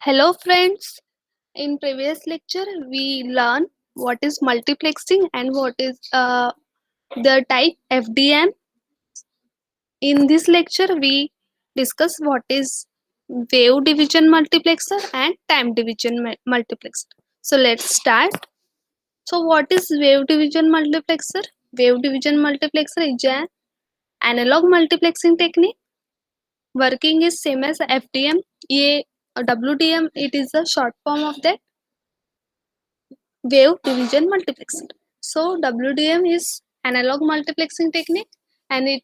Hello friends, in previous lecture we learned what is multiplexing and what is the type FDM. In this lecture we discuss what is wave division multiplexer and time division multiplexer. So let's start. So what is wave division multiplexer? Wave division multiplexer is an analog multiplexing technique. Working is same as FDM. ये WDM it is a short form of that wave division multiplexer. So WDM is analog multiplexing technique and it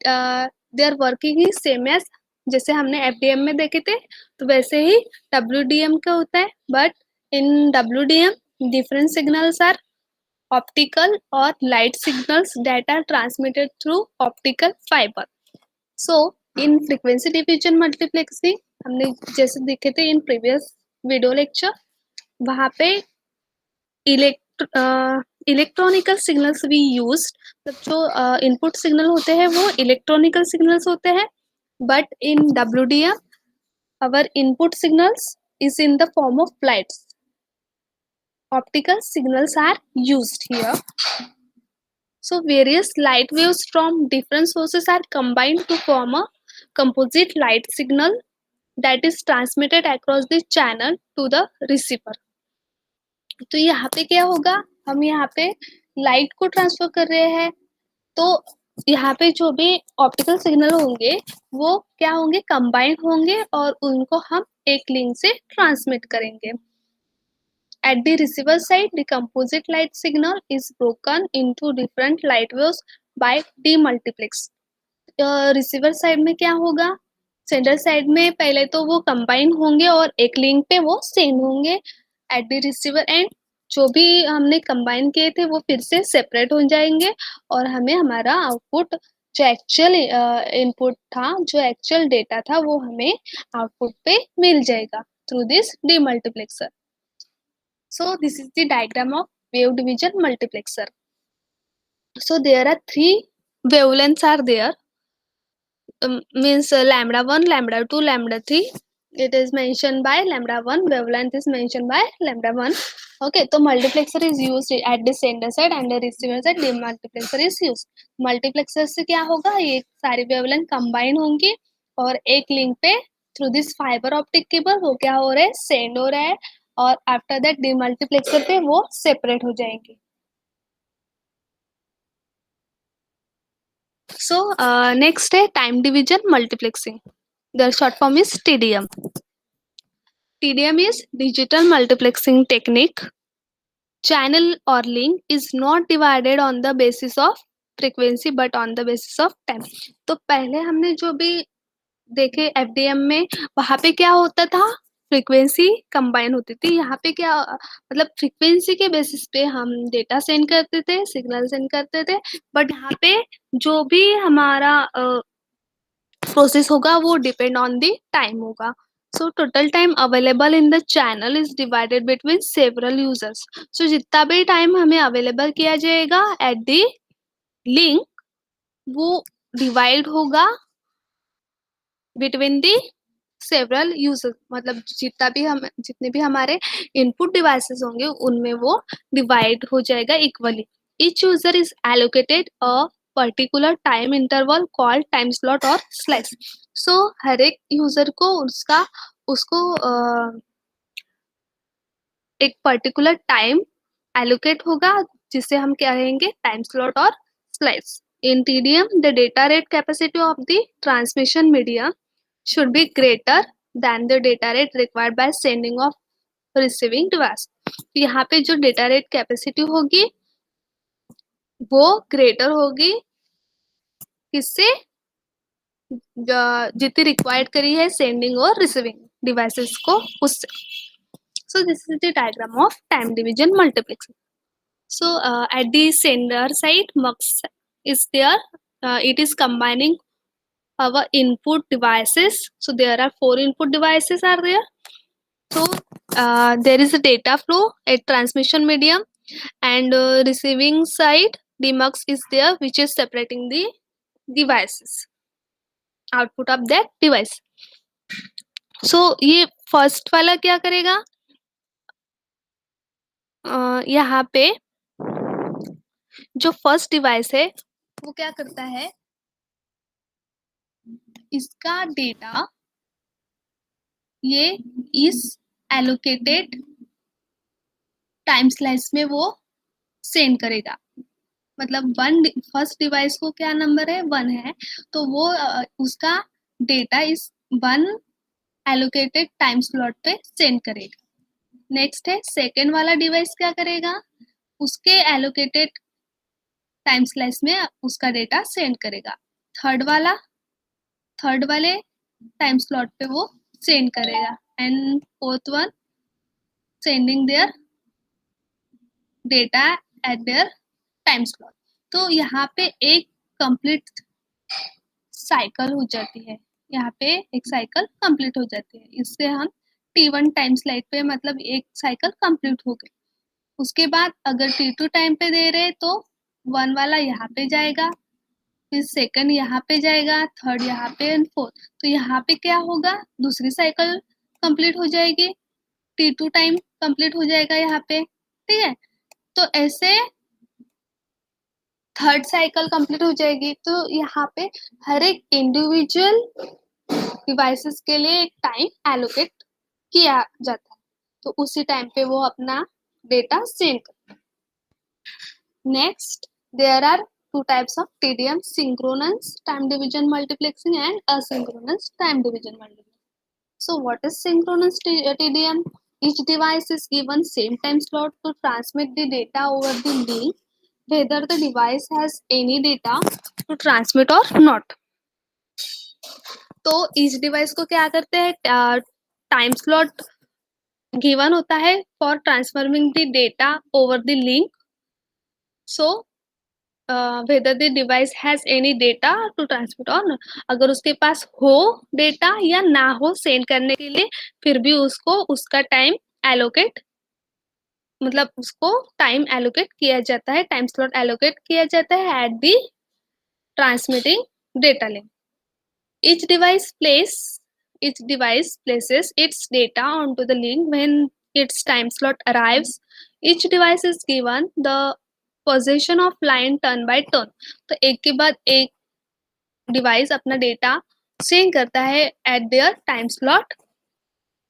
their working is same as जैसे हमने FDM में देखे थे तो वैसे ही WDM का होता है but in WDM different signals are optical or light signals that are transmitted through optical fiber. So in frequency division multiplexing हमने जैसे देखे थे in previous video lecture वहाँ पे इलेक्ट्रॉनिकल सिग्नल्स वी यूज मतलब जो इनपुट सिग्नल होते हैं वो इलेक्ट्रॉनिकल सिग्नल्स होते हैं but in WDM our input signals is in the form of lights. Optical signals are used here. So various light waves from different sources are combined to form a composite light signal that is transmitted across the channel to the receiver. तो यहाँ पे क्या होगा हम यहाँ पे light को transfer कर रहे हैं तो यहाँ पे जो भी ऑप्टिकल सिग्नल होंगे वो क्या होंगे कंबाइन होंगे और उनको हम एक लिंक से ट्रांसमिट करेंगे at the receiver side the composite light signal is broken into different light waves by demultiplex receiver side में क्या होगा सेंडर साइड में पहले तो वो कंबाइन होंगे और एक लिंक पे वो सेंड होंगे एट द रिसीवर एंड जो भी हमने कंबाइन किए थे वो फिर से सेपरेट हो जाएंगे और हमें हमारा आउटपुट जो एक्चुअल इनपुट था जो एक्चुअल डेटा था वो हमें आउटपुट पे मिल जाएगा through this demultiplexer. So this is the diagram of wave division multiplexer. So there are three wavelengths are there. Means lambda 1, lambda 2, lambda 3. It is mentioned by lambda 1, wavelength is mentioned by lambda 1. Okay, so multiplexer is used at the sender side and the receiver side demultiplexer is used. Multiplexer से क्या होगा ये सारी wavelength combine होंगी और एक link पे through this fibre optic cable वो क्या हो रहा है सेंड हो रहा है और आफ्टर दैट डीमल्टीप्लेक्सर पे वो सेपरेट हो जाएंगे. So next है time division multiplexing. The short form is TDM. TDM is digital multiplexing technique. Channel or link is not divided on the basis of frequency but on the basis of time. तो पहले हमने जो भी देखे FDM में वहाँ पे क्या होता था फ्रीक्वेंसी कंबाइन होती थी. यहाँ पे क्या मतलब फ्रीक्वेंसी के बेसिस पे हम डेटा सेंड करते थे सिग्नल सेंड करते थे बट यहाँ पे जो भी हमारा प्रोसेस होगा वो डिपेंड ऑन द टाइम होगा. So total time available in the channel is divided between several users. So जितना भी टाइम हमें अवेलेबल किया जाएगा एट द लिंक वो डिवाइड होगा बिटवीन द सेवरल यूजर्स. मतलब जितने भी हमारे इनपुट डिवाइसेस होंगे उनमें वो डिवाइड हो जाएगा equally. Each user is allocated a particular time interval called time slot और स्लाइस. सो हर एक यूजर को उसको एक पर्टिकुलर टाइम एलोकेट होगा जिसे हम क्या कहेंगे टाइम स्लॉट और slice. In TDM, the data rate capacity of the transmission medium should be greater than the data rate required by sending of receiving device. यहाँ पे जो data rate capacity होगी वो greater होगी किससे जितनी रिक्वायर्ड करी है सेंडिंग और रिसीविंग डिवाइसेस को उससे. So this is the diagram of time division multiplexing. So at the sender side mux is there. It is combining our input devices. So there are 4 input devices are there. So there is a data flow at transmission medium and receiving side demux is there which is separating the devices output of that device. So ये first वाला क्या करेगा, यहाँ पे जो first device है वो क्या करता है, इसका डेटा ये इस एलोकेटेड टाइम स्लाइस में वो सेंड करेगा। मतलब फर्स्ट डिवाइस को क्या नंबर है, 1 है, तो वो उसका डेटा इस 1 एलोकेटेड टाइम स्लॉट पे सेंड करेगा। नेक्स्ट है सेकेंड वाला डिवाइस क्या करेगा, उसके एलोकेटेड टाइम स्लाइस में उसका डेटा सेंड करेगा। थर्ड वाले टाइम स्लॉट पे वो सेंड करेगा, and fourth one sending there data eight their time slot. तो यहाँ पे एक कंप्लीट साइकिल हो जाती है, यहाँ पे एक साइकिल कंप्लीट हो जाती है। इससे हम T1 टाइम स्लाइड पे मतलब एक साइकिल कंप्लीट हो गई। उसके बाद अगर T2 टाइम पे दे रहे तो 1 वाला यहाँ पे जाएगा, फिर सेकंड यहाँ पे जाएगा, थर्ड यहाँ पे एंड फोर्थ। तो यहाँ पे क्या होगा, दूसरी साइकिल कंप्लीट हो जाएगी, T2 टाइम कंप्लीट हो जाएगा यहाँ पे, ठीक है। तो ऐसे थर्ड साइकिल कंप्लीट हो जाएगी। तो यहाँ पे हर एक इंडिविजुअल डिवाइसेस के लिए एक टाइम एलोकेट किया जाता है, तो उसी टाइम पे वो अपना डेटा सेंड करता है। Next, there are two types of TDM: synchronous time division multiplexing and asynchronous time division multiplexing. So what is synchronous TDM? Each device is given same time slot to transmit the data over the link, whether the device has any data to transmit or not. तो each device को क्या करते हैं, time slot given होता है for transforming the data over the link. So whether the device has any data to transmit or not, अगर उसके पास हो डेटा या ना हो सेंड करने के लिए, फिर भी उसको उसका टाइम एलोकेट मतलब उसको टाइम एलोकेट किया जाता है, टाइम स्लॉट एलोकेट किया जाता है at the transmitting data link. each device place each device places its data onto the link when its time slot arrives. Each device is given the possession of line turn by turn. तो एक के बाद एक device अपना data send करता है eight their time slot.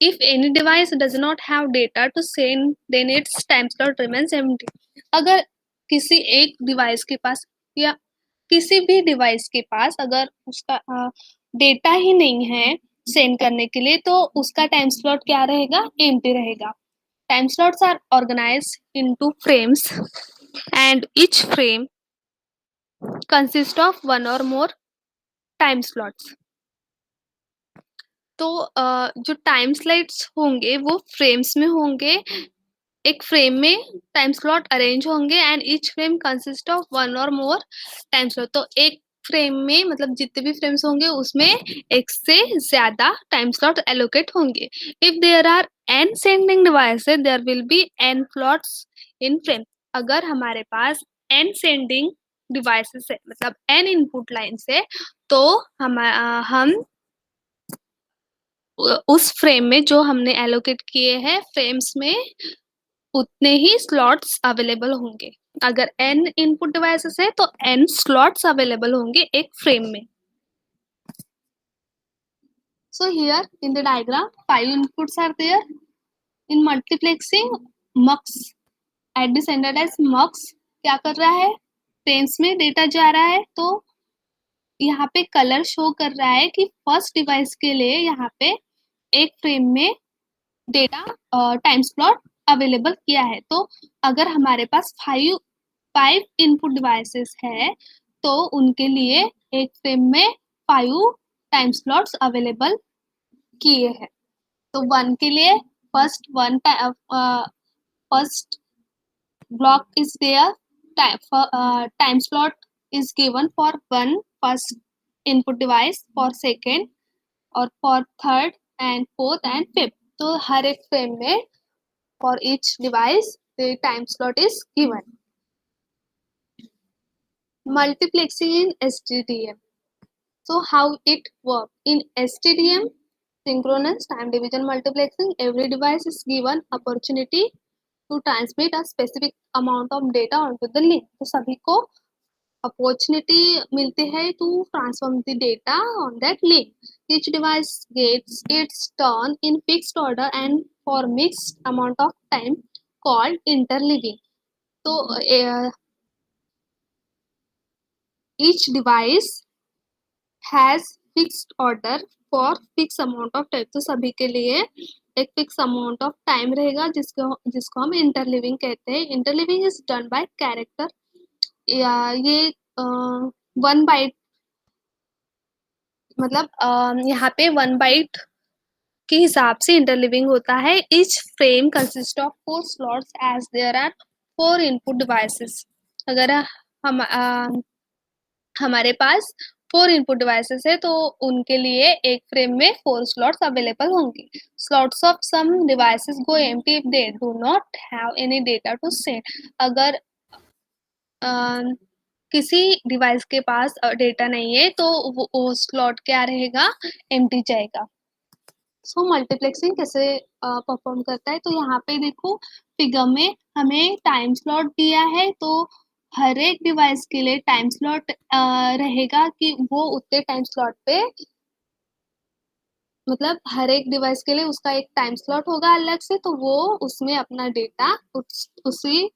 If any device does not have data to send, then its time slot remains empty. अगर किसी एक डिवाइस के पास या किसी भी डिवाइस के पास अगर उसका डेटा ही नहीं है सेंड करने के लिए, तो उसका टाइम स्लॉट क्या रहेगा, एम्प्टी रहेगा। Time slots are organized into frames and each frame consist of one or more time slots. तो जो टाइम स्लाइड्स होंगे वो फ्रेम्स में होंगे, एक फ्रेम में टाइम स्लॉट अरेंज होंगे and each frame consist of one or more time slot. तो एक फ्रेम में मतलब जितने भी फ्रेम्स होंगे उसमें एक से ज्यादा टाइम स्लॉट एलोकेट होंगे। If there are n sending devices there will be n slots in frame. अगर हमारे पास n सेंडिंग डिवाइसेस है मतलब n इनपुट लाइन्स है, तो हम उस फ्रेम में जो हमने एलोकेट किए हैं फ्रेम्स में उतने ही स्लॉट्स अवेलेबल होंगे। अगर n इनपुट डिवाइसेस है तो n स्लॉट्स अवेलेबल होंगे एक फ्रेम में। So here in the diagram 5 inputs are there. In multiplexing mux at the standard as mux क्या कर रहा है, फ्रेम्स में डेटा जा रहा है। तो यहाँ पे कलर शो कर रहा है कि फर्स्ट डिवाइस के लिए यहाँ पे एक फ्रेम में डेटा टाइम स्लॉट अवेलेबल किया है। तो अगर हमारे पास 5 इनपुट डिवाइसेस है तो उनके लिए एक फ्रेम में 5 टाइम स्लॉट्स अवेलेबल किए हैं। तो 1 के लिए first block is there, time slot is given for 1 first input device, for second और for third and fourth and fifth. तो हर एक फ्रेम में for each device the time slot is given. Multiplexing in STDM. So how it works in STDM, synchronous time division multiplexing, every device is given opportunity to transmit a specific amount of data onto the link. तो सभी को opportunity मिलती है to transform the data on that link. Each device gets its turn in fixed order and for mixed amount of time called interleaving. तो each device has fixed order for fixed amount of time. तो सभी के लिए एक fix amount of time रहेगा जिसको हम इंटरलिविंग कहते हैं. इंटरलिविंग इज डन बाय कैरेक्टर. ये 1 बाइट मतलब यहाँ पे 1 बाइट के हिसाब से इंटरलिविंग होता है. Each frame consist of 4 slots as there are 4 input devices. अगर हम हमारे पास 4 इनपुट डिवाइसेस है तो उनके लिए एक फ्रेम में 4 स्लॉट्स अवेलेबल होंगे. Slots of some devices go empty if they do not have any data to send. अगर किसी डिवाइस के पास डेटा नहीं है तो वो स्लॉट क्या रहेगा, एम्प्टी जाएगा. सो मल्टीप्लेक्सिंग कैसे परफॉर्म करता है, तो यहाँ पे देखो फिगर में हमें टाइम स्लॉट दिया है. तो हर एक डिवाइस के लिए टाइम स्लॉट रहेगा कि वो उतने टाइम स्लॉट पे, मतलब हर एक डिवाइस के लिए उसका एक टाइम स्लॉट होगा अलग से. तो वो उसमें अपना डेटा उसी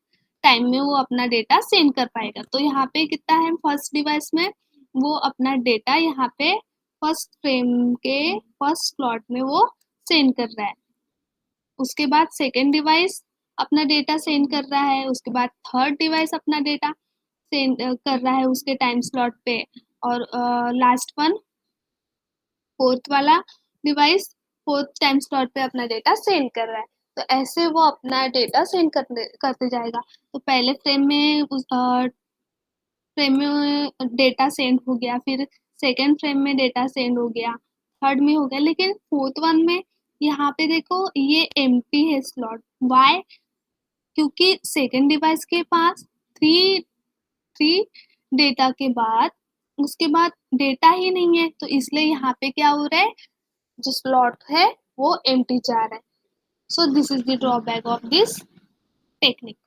टाइम में वो अपना डेटा सेंड कर पाएगा. तो यहाँ पे कितना है फर्स्ट डिवाइस में, वो अपना डेटा यहाँ पे फर्स्ट फ्रेम के फर्स्ट स्लॉट में वो सेंड कर रहा है. उसके बाद सेकेंड डिवाइस अपना डेटा सेंड कर रहा है. उसके बाद थर्ड डिवाइस अपना डेटा सेंड कर रहा है उसके टाइम स्लॉट पे. और लास्ट वन फोर्थ वाला डिवाइस फोर्थ टाइम स्लॉट पे अपना डेटा सेंड कर रहा है. तो ऐसे वो अपना डेटा सेंड करते जाएगा. तो पहले फ्रेम में डेटा सेंड हो गया, फिर सेकेंड फ्रेम में डेटा सेंड हो गया, थर्ड में हो गया, लेकिन फोर्थ वन में यहाँ पे देखो ये एम्प्टी है स्लॉट. वाई? क्योंकि सेकेंड डिवाइस के पास थ्री डेटा के बाद उसके बाद डेटा ही नहीं है. तो इसलिए यहाँ पे क्या हो रहा है, जो स्लॉट है वो एम्प्टी जा रहा है. So this is the drawback of this technique.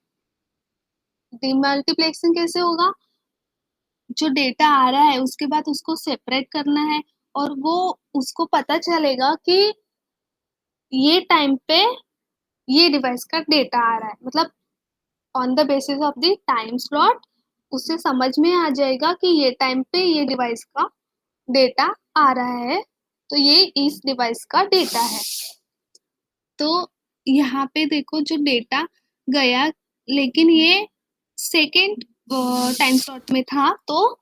Demultiplexing कैसे होगा, जो डेटा आ रहा है उसके बाद उसको सेपरेट करना है और वो उसको पता चलेगा कि ये टाइम पे ये डिवाइस का डेटा आ रहा है. मतलब on the basis of the time slot उससे समझ में आ जाएगा कि ये टाइम पे ये डिवाइस का डेटा आ रहा है, तो ये इस डिवाइस का डेटा है. तो यहाँ पे देखो जो डेटा गया, लेकिन ये सेकेंड टाइम स्लॉट में था, तो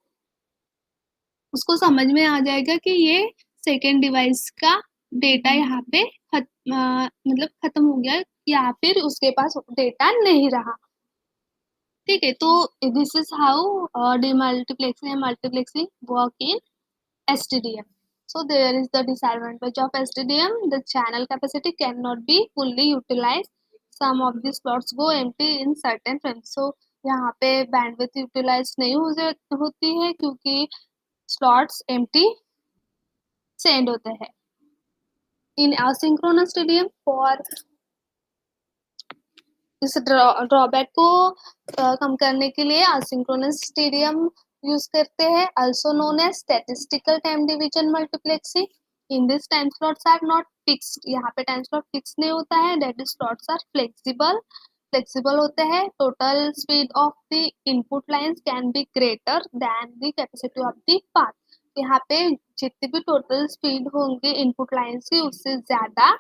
उसको समझ में आ जाएगा कि ये सेकेंड डिवाइस का डेटा यहाँ पे मतलब खत्म हो गया या फिर उसके पास डेटा नहीं रहा. ठीक है. तो this is how demultiplexing and multiplexing work in STDM. So there is the disadvantage of STDM. The channel capacity cannot be fully utilized. Some of the slots go empty in certain frames. So यहाँ पे bandwidth utilize नहीं होती है क्योंकि slots empty send होते हैं. In asynchronous TDM, for इस drawback को कम करने के लिए असिंक्रोनस TDM यूज करते हैं, also known as statistical time division multiplexing. In this time slots are not fixed. यहाँ पे टाइम स्लॉट फिक्स नहीं होता है. that is slots are flexible होते हैं. total speed of the input lines can be greater than the capacity of the path. यहाँ पे जितनी भी टोटल स्पीड होंगे इनपुट लाइन्स की उससे ज्यादा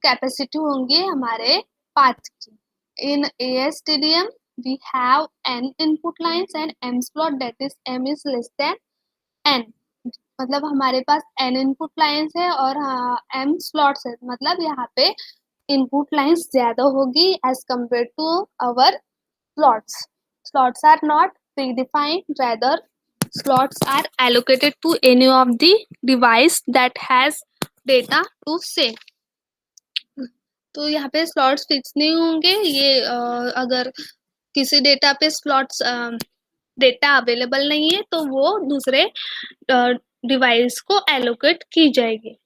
कैपेसिटी होंगी हमारे पाथ की. In ASTDM, we have n input lines and m slot, that is m is less than n. मतलब हमारे पास n input lines है और m slots है. मतलब यहाँ पे input lines ज्यादा होगी as compared to our slots. Slots are not predefined, rather slots are allocated to any of the device that has data to send. तो यहाँ पे स्लॉट्स फिक्स नहीं होंगे. ये अगर किसी डेटा पे स्लॉट्स डेटा अवेलेबल नहीं है तो वो दूसरे डिवाइस को एलोकेट की जाएगी.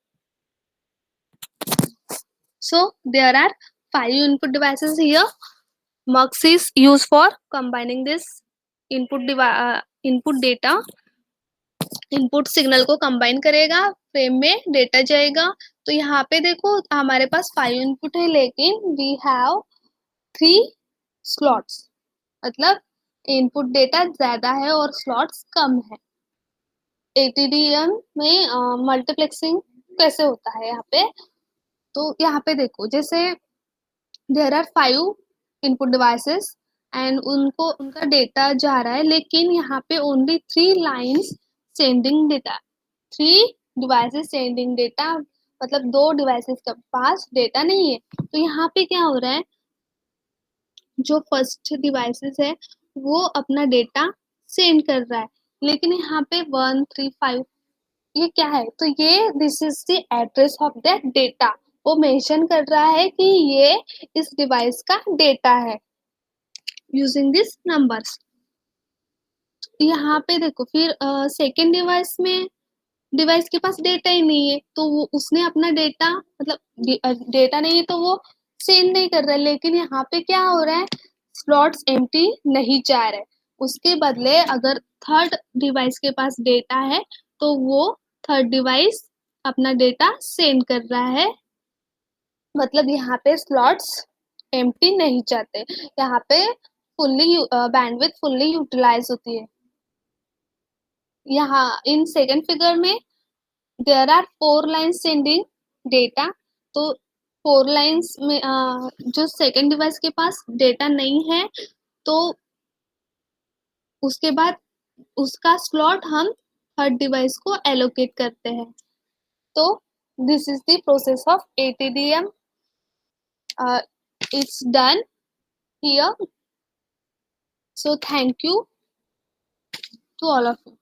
So there are 5 input devices here. Mux is used for combining this input data, input signal को कंबाइन करेगा, फ्रेम में डेटा जाएगा। तो यहाँ पे देखो हमारे पास 5 इनपुट है, लेकिन वी हैव 3 स्लॉट्स, मतलब इनपुट डेटा ज्यादा है और स्लॉट्स कम है। एटीडीएम में मल्टीप्लेक्सिंग कैसे होता है यहाँ पे, तो यहाँ पे देखो जैसे there are 5 input devices and उनका डेटा जा रहा है, लेकिन यहाँ पे only 3 lines sending data, 3 devices sending data, मतलब 2 डिवाइसेस के पास डेटा नहीं है। तो यहाँ पे क्या हो रहा है, जो फर्स्ट डिवाइसेस है वो अपना डेटा सेंड कर रहा है, लेकिन यहाँ पे 1 3 5 ये क्या है, तो ये this is the address of that data, वो मेंशन कर रहा है कि ये इस डिवाइस का डेटा है यूजिंग दिस नंबर्स। यहाँ पे देखो फिर सेकेंड डिवाइस के पास डेटा ही नहीं है, तो वो उसने अपना डेटा, मतलब डेटा नहीं है तो वो सेंड नहीं कर रहा है, लेकिन यहाँ पे क्या हो रहा है, स्लॉट्स एम्प्टी नहीं जा रहे, उसके बदले अगर थर्ड डिवाइस के पास डेटा है तो वो थर्ड डिवाइस अपना डेटा सेंड कर रहा है, मतलब यहाँ पे स्लॉट्स एम्प्टी नहीं जाते, यहाँ पे फुल्ली बैंडविड्थ फुल्ली यूटिलाइज होती है। यहाँ इन सेकंड फिगर में there are 4 lines sending data, तो 4 लाइन्स में जो सेकंड डिवाइस के पास डेटा नहीं है तो उसके बाद उसका स्लॉट हम थर्ड डिवाइस को एलोकेट करते हैं। तो this is the process of ATDM, it's done here. So thank you to all of you.